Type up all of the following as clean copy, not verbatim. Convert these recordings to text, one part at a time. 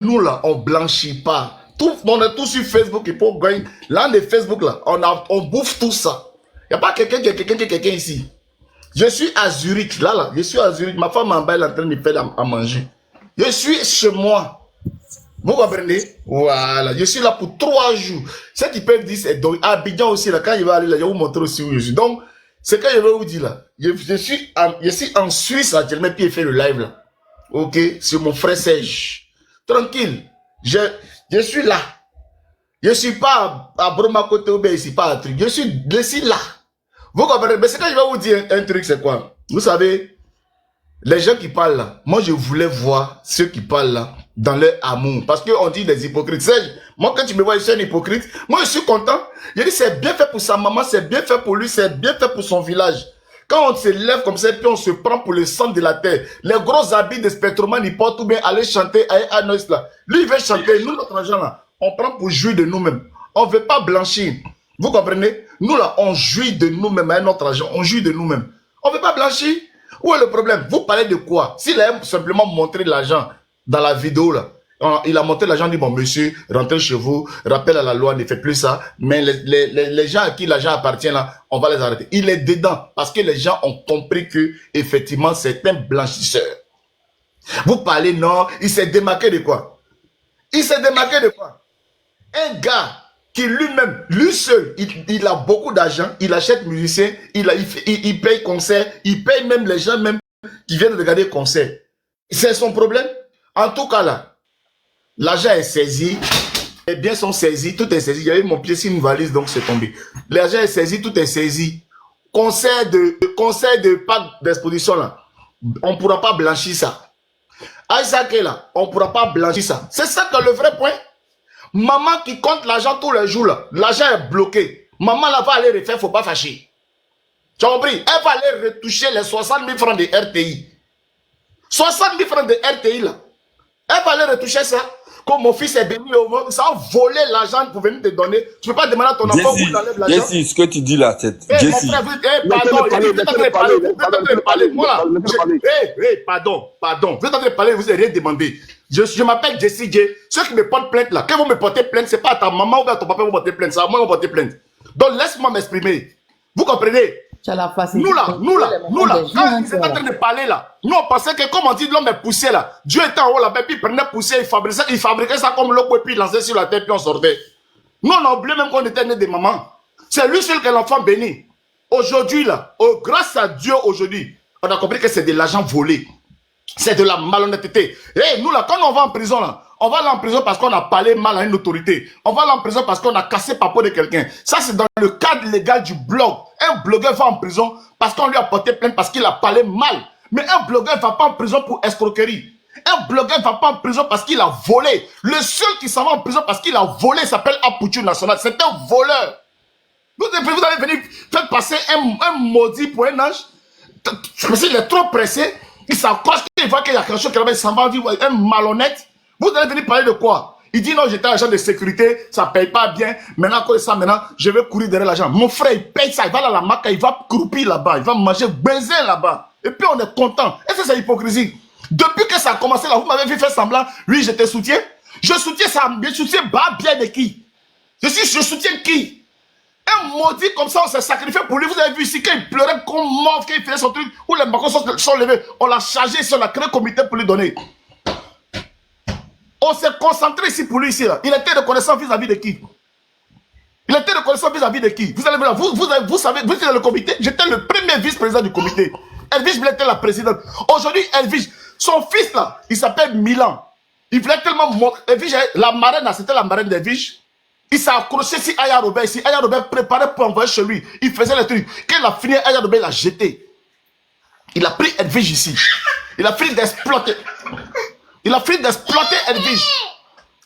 nous là, on blanchit pas. Tout, on est tous sur Facebook et pour gagner. Là, les Facebook là, on bouffe tout ça. Il n'y a pas quelqu'un ici. Je suis à Zurich, là, je suis à Zurich. Ma femme en bas, elle est en train de faire à manger. Je suis chez moi. Vous comprenez? Voilà, je suis là pour 3 jours. Ce qui peuvent dire, c'est donc Abidjan aussi, là, quand il va aller là, je vais vous montrer aussi où je suis. Donc, c'est quand je vais vous dire là. Je suis en Suisse actuellement, puis il fait le live là. Ok, c'est mon frère Serge. Tranquille. Je suis là. Je suis pas à Bromacote ou bien ici, pas à truc. Je suis là. Vous comprenez? Mais c'est quand je vais vous dire un truc, c'est quoi? Vous savez, les gens qui parlent là, moi je voulais voir ceux qui parlent là dans leur amour. Parce qu'on dit des hypocrites. Serge, moi quand tu me vois, je suis un hypocrite. Moi je suis content. Je dis c'est bien fait pour sa maman, c'est bien fait pour lui, c'est bien fait pour son village. Quand on se lève comme ça, puis on se prend pour le centre de la terre. Les gros habits de Spectroman, ils portent ou bien aller chanter à Noïs là. Lui, il veut chanter. Nous, notre argent là, on prend pour jouir de nous-mêmes. On ne veut pas blanchir. Vous comprenez? Nous là, on jouit de nous-mêmes avec notre argent. On jouit de nous-mêmes. On ne veut pas blanchir. Où est le problème? Vous parlez de quoi? S'il a simplement montré l'argent dans la vidéo là, il a montré l'argent, dit bon monsieur, rentrez chez vous, rappel à la loi, ne faites plus ça. Mais les gens à qui l'argent appartient là, on va les arrêter. Il est dedans parce que les gens ont compris que effectivement c'est un blanchisseur. Vous parlez non, il s'est démarqué de quoi? Il s'est démarqué de quoi? Un gars qui lui-même, lui seul, il a beaucoup d'argent, il achète musiciens, il paye concert, il paye même les gens même qui viennent regarder concert. C'est son problème. En tout cas là, l'argent est saisi, les biens sont saisis, tout est saisi. J'avais mon pied sur une valise, donc c'est tombé. L'argent est saisi, tout est saisi. Conseil de parc d'exposition là, on ne pourra pas blanchir ça. Isaac est là, on ne pourra pas blanchir ça. C'est ça que le vrai point. Maman qui compte l'argent tous les jours là, l'argent est bloqué. Maman là va aller refaire, il ne faut pas fâcher. Tu as compris? Elle va aller retoucher les 60 000 francs de RTI. 60 000 francs de RTI là. Elle va aller retoucher ça. Comme mon fils est béni au monde, ça a volé l'argent pour venir te donner. Tu ne peux pas demander à ton enfant où t'enlèves l'argent. Jesse, ce que tu dis là, c'est Jesse. Pardon, vous êtes en train de parler. Vous êtes en train de parler. Moi pardon. Vous êtes en train de parler, vous n'avez rien demandé. Je m'appelle Jesse J. Ceux qui me portent plainte là, quand vous me portez plainte, ce n'est pas à ta maman ou à ton papa qui vous portez plainte. C'est à moi qui vous portez plainte. Donc laisse-moi m'exprimer. Vous comprenez? Nous là, quand vous êtes en train de parler là, nous on pensait que comme on dit l'homme est poussé là, Dieu était en haut là-bas, puis il prenait poussé, il fabriquait ça comme l'eau, puis il lançait sur la terre, puis on sortait. Nous on a oublié même qu'on était né des mamans. C'est lui seul qui est l'enfant béni. Aujourd'hui là, grâce à Dieu aujourd'hui, on a compris que c'est de l'argent volé. C'est de la malhonnêteté. Et nous là, quand on va en prison là, on va aller en prison parce qu'on a parlé mal à une autorité. On va aller en prison parce qu'on a cassé papo de quelqu'un. Ça, c'est dans le cadre légal du blog. Un blogueur va en prison parce qu'on lui a porté plainte parce qu'il a parlé mal. Mais un blogueur ne va pas en prison pour escroquerie. Un blogueur ne va pas en prison parce qu'il a volé. Le seul qui s'en va en prison parce qu'il a volé s'appelle Apoutu National. C'est un voleur. Vous allez venir faire passer un maudit pour un ange. Parce qu'il est trop pressé. Il s'accroche, il voit qu'il y a quelque chose qui s'en va dire un malhonnête. Vous allez venir parler de quoi? Il dit non, j'étais agent de sécurité, ça ne paye pas bien. Maintenant, que ça, je vais courir derrière l'argent. Mon frère, il paye ça, il va à la maca, il va croupir là-bas, il va manger baiser là-bas. Et puis on est content. Est-ce que c'est hypocrisie? Depuis que ça a commencé là, vous m'avez vu faire semblant, oui, je te soutiens. Je soutiens ça, je soutiens bien de qui? Je soutiens qui? Un maudit comme ça, on s'est sacrifié pour lui. Vous avez vu ici, quand il pleurait comme mort, quand il faisait son truc, où les bacons sont levés, on l'a chargé, on a créé un comité pour lui donner. On s'est concentré ici pour lui, ici. Là. Il était reconnaissant vis-à-vis de qui? Il était reconnaissant vis-à-vis de qui? Vous allez voir, vous savez, vous êtes dans le comité. J'étais le premier vice-président du comité. Elvige voulait être la présidente. Aujourd'hui, Elvige, son fils là, il s'appelle Milan. Il voulait tellement montrer. Elvige, la marraine là, c'était la marraine d'Elvige. Il s'est accroché si Aya Robert ici. Aya Robert préparait pour envoyer chez lui. Il faisait les trucs. Quand il a fini, Aya Robert l'a jeté. Il a pris Elvige ici. Il a fini d'exploiter. Il a fini d'exploiter Elvige.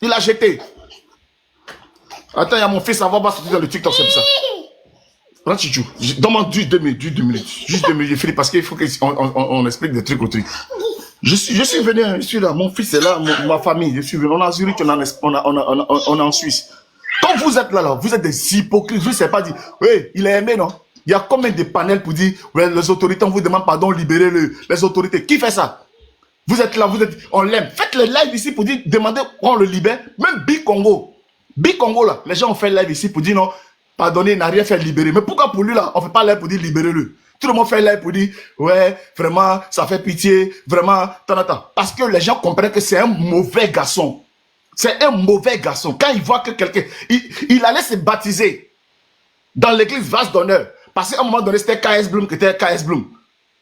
Il a jeté. Attends, il y a mon fils, ça va pas sortir dans le TikTok, c'est ça. Prends Chichou. Donne-moi juste 2 minutes. Juste 2 minutes, j'ai fini parce qu'il faut qu'on explique des trucs au truc. Je suis venu, je suis là. Mon fils est là, ma famille. Je suis venu. On est en Zurich, on est en Suisse. Quand vous êtes là, vous êtes des hypocrites. Je ne sais pas dire, oui, il est aimé, non? Il y a combien de panels pour dire, ouais, les autorités, on vous demande pardon, libérez les autorités. Qui fait ça? Vous êtes là, on l'aime. Faites les lives ici pour dire, demandez, on le libère. Même Bicongo. Bicongo, là, les gens ont fait live ici pour dire non, pardonnez, il n'a rien fait libérer. Mais pourquoi pour lui, là, on ne fait pas live pour dire libérez-le? Tout le monde fait live pour dire, ouais, vraiment, ça fait pitié, vraiment, tant. Parce que les gens comprennent que c'est un mauvais garçon. C'est un mauvais garçon. Quand il voit que quelqu'un, il allait se baptiser dans l'église Vase d'honneur. Parce qu'à un moment donné, c'était KS Bloom qui était KS Bloom.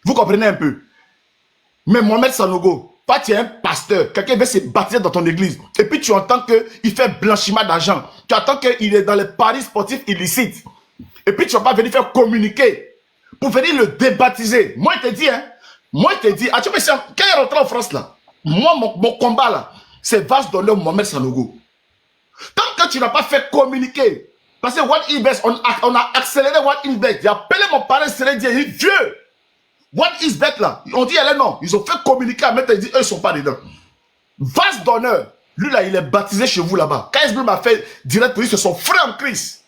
Vous comprenez un peu? Mais Mohamed Sanogo, toi tu es un pasteur, quelqu'un veut se baptiser dans ton église, et puis tu entends qu'il fait blanchiment d'argent, tu entends qu'il est dans les paris sportifs illicites, et puis tu vas pas venir faire communiquer pour venir le débaptiser. Moi je te dis, ah tu sais, quand il est rentré en France là, moi mon combat là, c'est Vase d'honneur Mohamed Sanogo. Tant que tu n'as pas fait communiquer, parce que One Invest, on a accéléré One Invest, j'ai appelé mon parrain, c'est il dit Dieu. What is that là? On dit elle est non. Ils ont fait communiquer à mettre, ils disent eux ils sont pas dedans. Vase d'honneur. Lui là, il est baptisé chez vous là-bas. KS Bloom a fait direct pour lui, c'est son frère en Christ.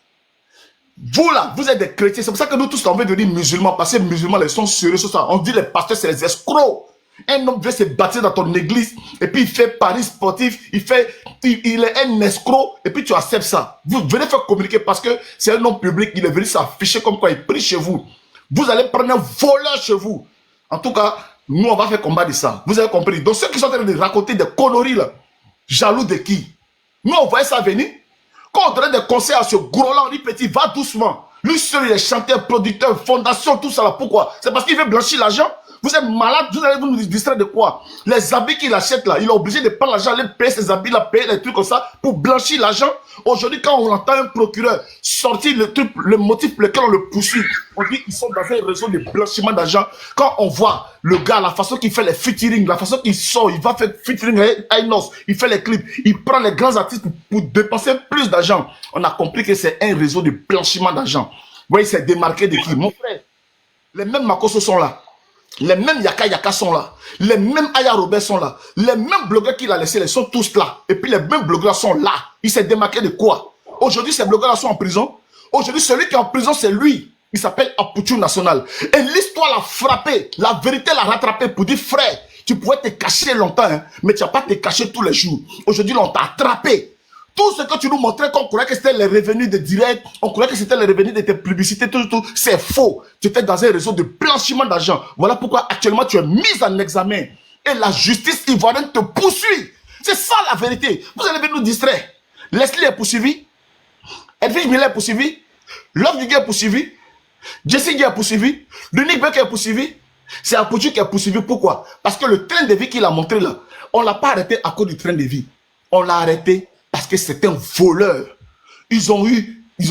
Vous là, vous êtes des chrétiens. C'est pour ça que nous tous on veut devenir musulmans. Parce que les musulmans, ils sont sérieux sur ça. On dit les pasteurs, c'est les escrocs. Un homme veut se baptiser dans ton église. Et puis il fait paris sportif. Il est un escroc. Et puis tu acceptes ça. Vous venez faire communiquer parce que c'est un homme public. Il est venu s'afficher comme quoi il prie chez vous. Vous allez prendre un voleur chez vous. En tout cas, nous, on va faire combat de ça. Vous avez compris. Donc, ceux qui sont en train de raconter des conneries, là, jaloux de qui? Nous, on voyait ça venir. Quand on donnait des conseils à ce gros-là, on dit, petit, va doucement. Lui seul, il est chanteur, producteur, fondation, tout ça, là. Pourquoi? C'est parce qu'il veut blanchir l'argent. Vous êtes malade, vous allez vous distraire de quoi? Les habits qu'il achète là, il est obligé de prendre l'argent, aller payer ses habits là, payer les trucs comme ça pour blanchir l'argent. Aujourd'hui, quand on entend un procureur sortir le truc, le motif pour lequel on le poursuit, on dit qu'ils sont dans un réseau de blanchiment d'argent. Quand on voit le gars, la façon qu'il fait les featuring, la façon qu'il sort, il va faire featuring avec Ainos, il fait les clips, il prend les grands artistes pour dépenser plus d'argent. On a compris que c'est un réseau de blanchiment d'argent. Vous voyez, c'est démarqué de qui? Mon frère, les mêmes Makoso sont là. Les mêmes Yaka Yaka sont là. Les mêmes Aya Robert sont là. Les mêmes blogueurs qu'il a laissés, ils sont tous là. Et puis les mêmes blogueurs sont là. Il s'est démarqué de quoi? Aujourd'hui, ces blogueurs-là sont en prison. Aujourd'hui, celui qui est en prison, c'est lui. Il s'appelle Apoutou National. Et l'histoire l'a frappé. La vérité l'a rattrapé pour dire, frère, tu pouvais te cacher longtemps, hein, mais tu n'as pas te cacher tous les jours. Aujourd'hui, on t'a attrapé. Tout ce que tu nous montrais, qu'on croyait que c'était les revenus de direct, on croyait que c'était les revenus de tes publicités, tout, c'est faux. Tu étais dans un réseau de blanchiment d'argent. Voilà pourquoi actuellement tu es mis en examen. Et la justice ivoirienne te poursuit. C'est ça la vérité. Vous allez venir nous distraire. Leslie est poursuivi. Edwige Miller est poursuivi. Love Digger est poursuivi. Jessie est poursuivi. L'unique Beck est poursuivi. C'est Apoutu qui est poursuivi. Pourquoi? Parce que le train de vie qu'il a montré là, on ne l'a pas arrêté à cause du train de vie. On l'a arrêté parce que c'est un voleur. Ils ont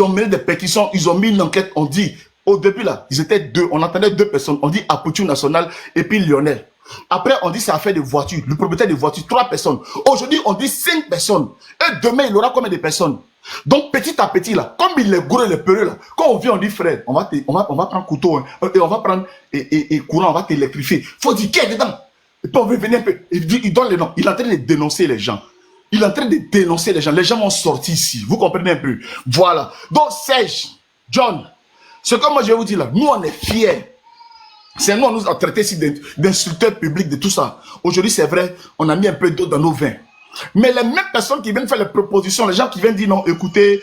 mené des pétitions, ils ont mis une enquête, on dit, au début là, ils étaient deux, on entendait deux personnes, on dit Apoutu National et puis Lionel. Après, on dit c'est affaire de voiture, le propriétaire de voiture, 3 personnes. Aujourd'hui, on dit 5 personnes. Et demain, il aura combien de personnes? Donc, petit à petit là, comme il est gros et les peureux là, quand on vient, on dit frère, on va prendre couteau, hein, et on va prendre et courant, on va t'électrifier. Faut dire qui est dedans. Et puis on veut venir un peu, il donne les noms, il est en train de dénoncer les gens. Il est en train de dénoncer les gens. Les gens m'ont sorti ici. Vous comprenez un peu? Voilà. Donc, Serge, John, ce que moi je vais vous dire là, nous on est fiers. C'est nous, on nous a traités ici d'insulteurs publics, de tout ça. Aujourd'hui, c'est vrai, on a mis un peu d'eau dans nos vins. Mais les mêmes personnes qui viennent faire les propositions, les gens qui viennent dire non, écoutez,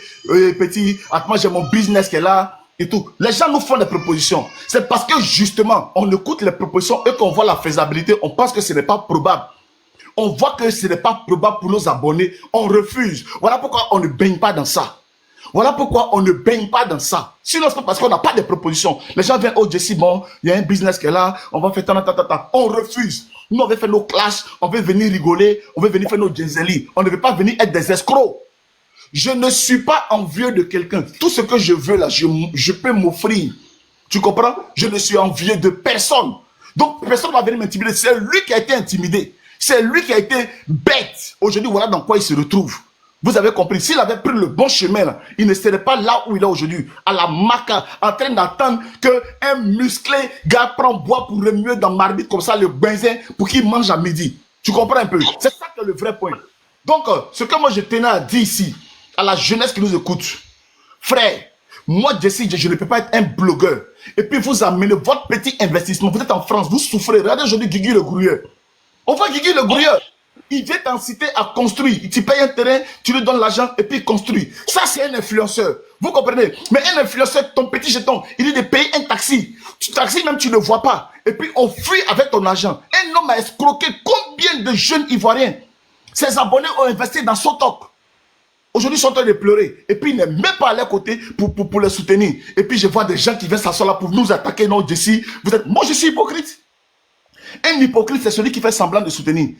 petit, moi j'ai mon business qui est là, et tout. Les gens nous font des propositions. C'est parce que justement, on écoute les propositions et qu'on voit la faisabilité, on pense que ce n'est pas probable. On voit que ce n'est pas probable pour nos abonnés. On refuse. Voilà pourquoi on ne baigne pas dans ça. Voilà pourquoi on ne baigne pas dans ça. Sinon, c'est pas parce qu'on n'a pas de propositions. Les gens viennent, oh Jessie, bon, il y a un business qui est là, on va faire ta. On refuse. Nous, on veut faire nos clashs, on veut venir rigoler, on veut venir faire nos jenzeli. On ne veut pas venir être des escrocs. Je ne suis pas envieux de quelqu'un. Tout ce que je veux là, je peux m'offrir. Tu comprends? Je ne suis envieux de personne. Donc, personne ne va venir m'intimider. C'est lui qui a été intimidé. C'est lui qui a été bête. Aujourd'hui, voilà dans quoi il se retrouve. Vous avez compris. S'il avait pris le bon chemin, là, il ne serait pas là où il est aujourd'hui. À la maca, en train d'attendre qu'un musclé gars prend bois pour remuer dans marmite comme ça, le benzin, pour qu'il mange à midi. Tu comprends un peu? C'est ça que le vrai point. Donc, ce que moi je tenais à dire ici, à la jeunesse qui nous écoute, frère, moi, Jessie, je ne peux pas être un blogueur. Et puis vous amenez votre petit investissement. Vous êtes en France, vous souffrez. Regardez aujourd'hui Guigui le Grouilleur. On voit Guigui le grouilleur. Il vient t'inciter à construire. Tu payes un terrain, tu lui donnes l'argent et puis il construit. Ça, c'est un influenceur. Vous comprenez? Mais un influenceur, ton petit jeton, il dit de payer un taxi. Tu taxi même, tu ne le vois pas. Et puis on fuit avec ton argent. Un homme a escroqué combien de jeunes Ivoiriens? Ses abonnés ont investi dans Sotok. Aujourd'hui, ils sont en train de pleurer. Et puis, ils n'aiment même pas à leur côté pour les soutenir. Et puis, je vois des gens qui viennent s'asseoir là pour nous attaquer. Non, Jessie, vous êtes... Moi, je suis hypocrite. Un hypocrite, c'est celui qui fait semblant de soutenir.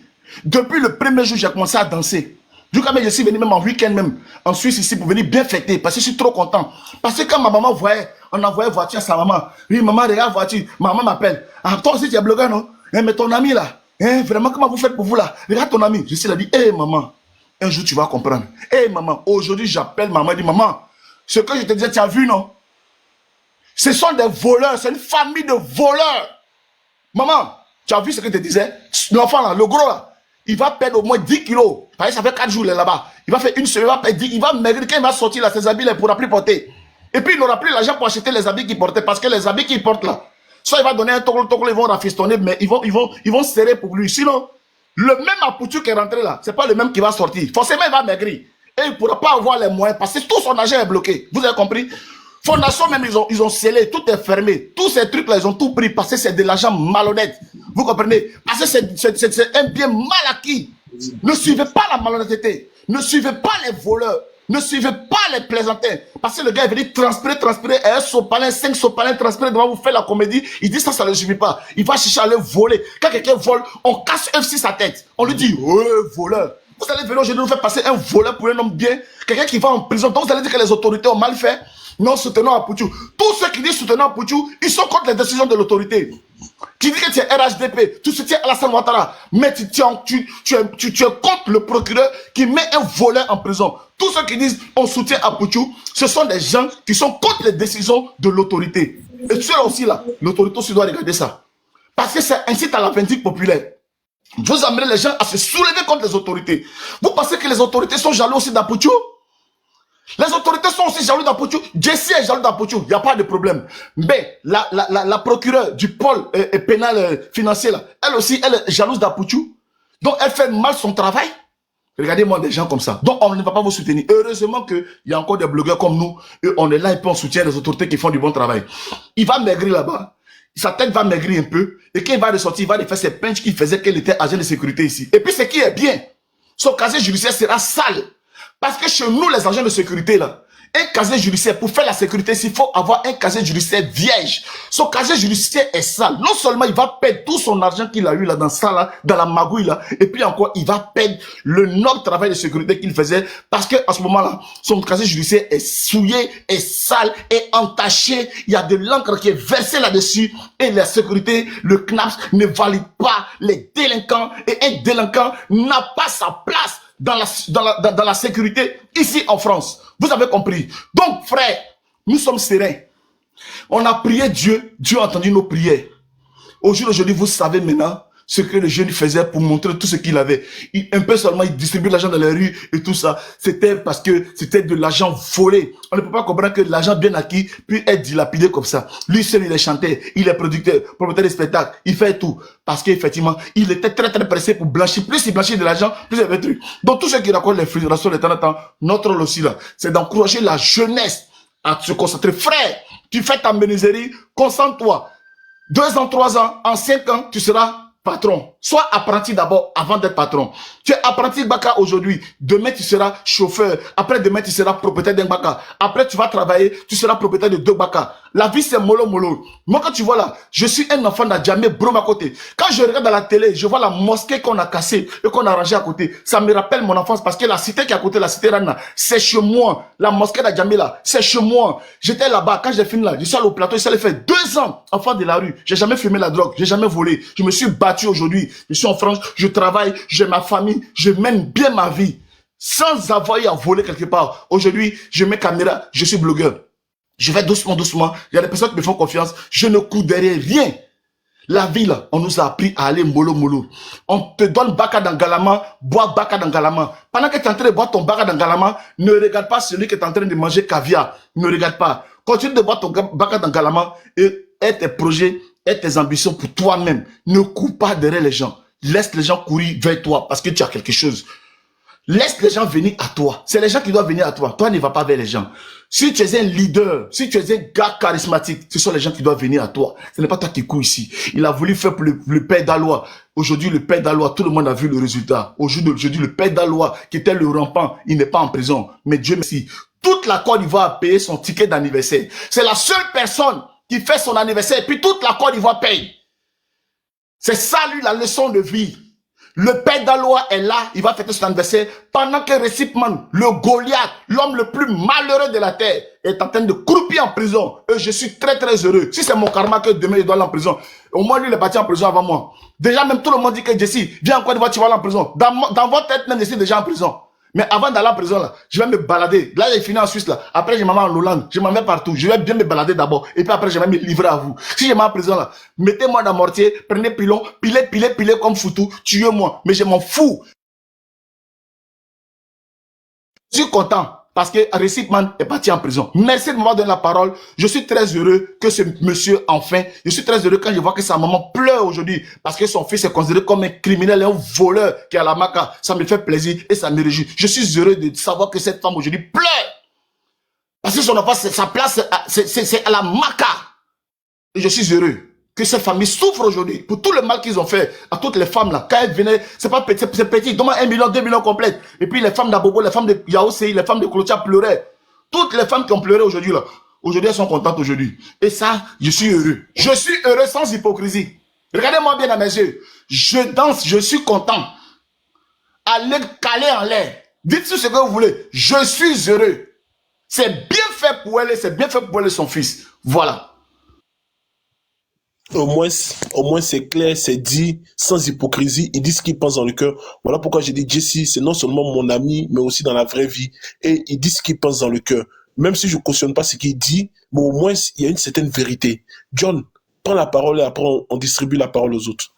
Depuis le premier jour, j'ai commencé à danser. Du coup, je suis venu même en week-end, même en Suisse ici, pour venir bien fêter. Parce que je suis trop content. Parce que quand ma maman voyait, on envoyait voiture à sa maman. Oui, maman, regarde voiture. Maman m'appelle. Ah, toi aussi, tu es blogueur, non? Mais ton ami là, vraiment, comment vous faites pour vous là? Regarde ton ami. Je suis là, dit, hé, maman. Un jour, tu vas comprendre. Hé, maman, aujourd'hui, j'appelle maman. Elle dit, maman, ce que je te disais, tu as vu, non? Ce sont des voleurs. C'est une famille de voleurs. Maman, tu as vu ce que je te disais? L'enfant, là, le gros, là, il va perdre au moins 10 kilos. Parce que ça fait 4 jours, là-bas. Il va faire une semaine, il va maigrir. Quand il va sortir, là, ses habits, là, il ne pourra plus porter. Et puis, il n'aura plus l'argent pour acheter les habits qu'il portait. Parce que les habits qu'il porte, là, soit il va donner un toglo, ils vont rafistonner, mais ils vont serrer pour lui. Sinon, le même Apoutou qui est rentré là, c'est pas le même qui va sortir. Forcément, il va maigrir. Et il ne pourra pas avoir les moyens parce que tout son argent est bloqué. Vous avez compris? Fondation même, ils ont scellé, tout est fermé. Tous ces trucs-là, ils ont tout pris parce que c'est de l'argent malhonnête. Vous comprenez? Parce que c'est un bien mal acquis. Ne suivez pas la malhonnêteté. Ne suivez pas les voleurs. Ne suivez pas les plaisantins. Parce que le gars, il veut dire transpirer, un sopalin, 5 sopalins transpirer devant vous faire la comédie. Il dit ça ne suffit pas. Il va chercher à aller voler. Quand quelqu'un vole, on casse aussi sa tête. On lui dit, voleur. Vous allez venir aujourd'hui nous faire passer un voleur pour un homme bien. Quelqu'un qui va en prison. Donc vous allez dire que les autorités ont mal fait. Non, soutenant Apoutou. Tous ceux qui disent soutenant Apoutou, ils sont contre les décisions de l'autorité. Qui dit que tu es RHDP, tu soutiens Alassane Ouattara, mais tu es contre le procureur qui met un voleur en prison. Tous ceux qui disent on soutient Apoutou, ce sont des gens qui sont contre les décisions de l'autorité. Et tu là aussi là, l'autorité aussi doit regarder ça. Parce que ça incite à la vindicte populaire. Vous amenez les gens à se soulever contre les autorités. Vous pensez que les autorités sont jaloux aussi d'Apoutou? Les autorités sont aussi jaloux d'Apoutou. Jessie est jaloux d'Apoutou. Il n'y a pas de problème. Mais la procureure du pôle pénal financier, là, elle aussi, elle est jalouse d'Apoutou. Donc, elle fait mal son travail. Regardez-moi des gens comme ça. Donc, on ne va pas vous soutenir. Heureusement qu'il y a encore des blogueurs comme nous. Et on est là et puis on soutient les autorités qui font du bon travail. Il va maigrir là-bas. Sa tête va maigrir un peu. Et quand il va ressortir, il va faire ses pinches qu'il faisait quand il était agent de sécurité ici. Et puis, ce qui est bien, son casier judiciaire sera sale. Parce que chez nous, les agents de sécurité, là, un casier judiciaire, pour faire la sécurité, il faut avoir un casier judiciaire vierge. Son casier judiciaire est sale. Non seulement il va perdre tout son argent qu'il a eu là, dans ça, là, dans la magouille, là, et puis encore, il va perdre le noble travail de sécurité qu'il faisait, parce que à ce moment-là, son casier judiciaire est souillé, est sale, est entaché. Il y a de l'encre qui est versée là-dessus, et la sécurité, le CNAPS ne valide pas les délinquants, et un délinquant n'a pas sa place dans la sécurité ici en France. Vous avez compris. Donc, frère, nous sommes sereins. On a prié Dieu. Dieu a entendu nos prières. Aujourd'hui, vous savez maintenant ce que le jeune faisait pour montrer tout ce qu'il avait. Un peu seulement, il distribuait l'argent dans les rues et tout ça. C'était parce que c'était de l'argent volé. On ne peut pas comprendre que l'argent bien acquis puis être dilapidé comme ça. Lui seul, il est chanteur, il est producteur, promoteur de spectacle, il fait tout. Parce qu'effectivement, il était très très pressé pour blanchir. Plus il blanchit de l'argent, plus il avait des trucs. Donc tous ceux qui racontent les frustrations de temps en temps, notre rôle aussi là, c'est d'encourager la jeunesse à se concentrer. Frère, tu fais ta menuiserie, concentre-toi. 2 ans, 3 ans, en 5 ans, tu seras patron. Sois apprenti d'abord avant d'être patron. Tu es apprenti Baka aujourd'hui. Demain, tu seras chauffeur. Après, demain, tu seras propriétaire d'un Baka. Après, tu vas travailler. Tu seras propriétaire de 2 Baka. La vie, c'est mollo mollo. Moi, quand tu vois là, je suis un enfant d'Adjamé, Brom à côté. Quand je regarde dans la télé, je vois la mosquée qu'on a cassée et qu'on a rangée à côté. Ça me rappelle mon enfance parce que la cité qui est à côté, la cité Rana, c'est chez moi. La mosquée d'Adjamé là, c'est chez moi. J'étais là-bas. Quand j'ai fini là, je suis allé au plateau. Ça fait 2 ans, enfant de la rue. J'ai jamais fumé la drogue. J'ai jamais volé. Je me suis battu aujourd'hui. Je suis en France. Je travaille. J'ai ma famille. Je mène bien ma vie. Sans avoir eu à voler quelque part. Aujourd'hui, je mets caméra. Je suis blogueur. Je vais doucement, doucement. Il y a des personnes qui me font confiance. Je ne cours derrière rien. La vie, là, on nous a appris à aller mollo mollo. On te donne baka dans galama, bois baka dans galama. Pendant que tu es en train de boire ton baka dans galama, ne regarde pas celui qui est en train de manger caviar. Ne regarde pas. Continue de boire ton baka dans galama et aie tes projets, aie tes ambitions pour toi-même. Ne cours pas derrière les gens. laisse les gens courir vers toi parce que tu as quelque chose. Laisse les gens venir à toi. C'est les gens qui doivent venir à toi. Toi, ne vas pas vers les gens. Si tu es un leader, si tu es un gars charismatique, ce sont les gens qui doivent venir à toi. Ce n'est pas toi qui cours ici. Il a voulu faire pour le père d'Alois. Aujourd'hui, le père d'Alois, tout le monde a vu le résultat. Aujourd'hui, le père d'Alois, qui était le rampant, il n'est pas en prison. Mais Dieu merci. Toute la Côte d'Ivoire a payé son ticket d'anniversaire. C'est la seule personne qui fait son anniversaire et puis toute la Côte d'Ivoire paye. C'est ça, lui, la leçon de vie. Le père d'Alois est là, il va fêter son anniversaire pendant que Récipman, le Goliath, l'homme le plus malheureux de la terre, est en train de croupir en prison. Et je suis très très heureux. Si c'est mon karma que demain il doit aller en prison, au moins lui il est parti en prison avant moi. Déjà même tout le monde dit que Jesse, viens en Côte d'Ivoire, tu vas aller en prison. Dans votre tête même, Jesse est déjà en prison. Mais avant d'aller en prison, là, je vais me balader. Là, j'ai fini en Suisse, là. Après, je m'en vais en Hollande. Je m'en vais partout. Je vais bien me balader d'abord. Et puis après, je vais me livrer à vous. Si je m'en vais en prison, là, mettez-moi dans mortier, prenez pilon, pilez comme foutu, tuez-moi. Mais je m'en fous. Je suis content parce que Récipman est parti en prison. Merci de m'avoir donné la parole. Je suis très heureux que ce monsieur, enfin, je suis très heureux quand je vois que sa maman pleure aujourd'hui parce que son fils est considéré comme un criminel et un voleur qui est à la maca. Ça me fait plaisir et ça me réjouit. Je suis heureux de savoir que cette femme aujourd'hui pleure parce que son enfant, sa place, c'est à la maca. Et je suis heureux que cette famille souffre aujourd'hui pour tout le mal qu'ils ont fait à toutes les femmes là. Quand elles venaient, c'est pas petit, c'est petit, donne-moi 1 million, 2 millions complètes. Et puis les femmes d'Abobo, les femmes de Yaousei, les femmes de Kolocha pleuraient. Toutes les femmes qui ont pleuré aujourd'hui là, aujourd'hui elles sont contentes aujourd'hui. Et ça, je suis heureux. Je suis heureux sans hypocrisie. Regardez-moi bien dans mes yeux. Je danse, je suis content. Allez caler en l'air. Dites ce que vous voulez. Je suis heureux. C'est bien fait pour elle, c'est bien fait pour elle et son fils. Voilà. Au moins c'est clair, c'est dit, sans hypocrisie, il dit ce qu'il pense dans le cœur. Voilà pourquoi j'ai dit Jesse, c'est non seulement mon ami, mais aussi dans la vraie vie. Et il dit ce qu'il pense dans le cœur. Même si je ne cautionne pas ce qu'il dit, mais au moins il y a une certaine vérité. John, prends la parole et après on distribue la parole aux autres.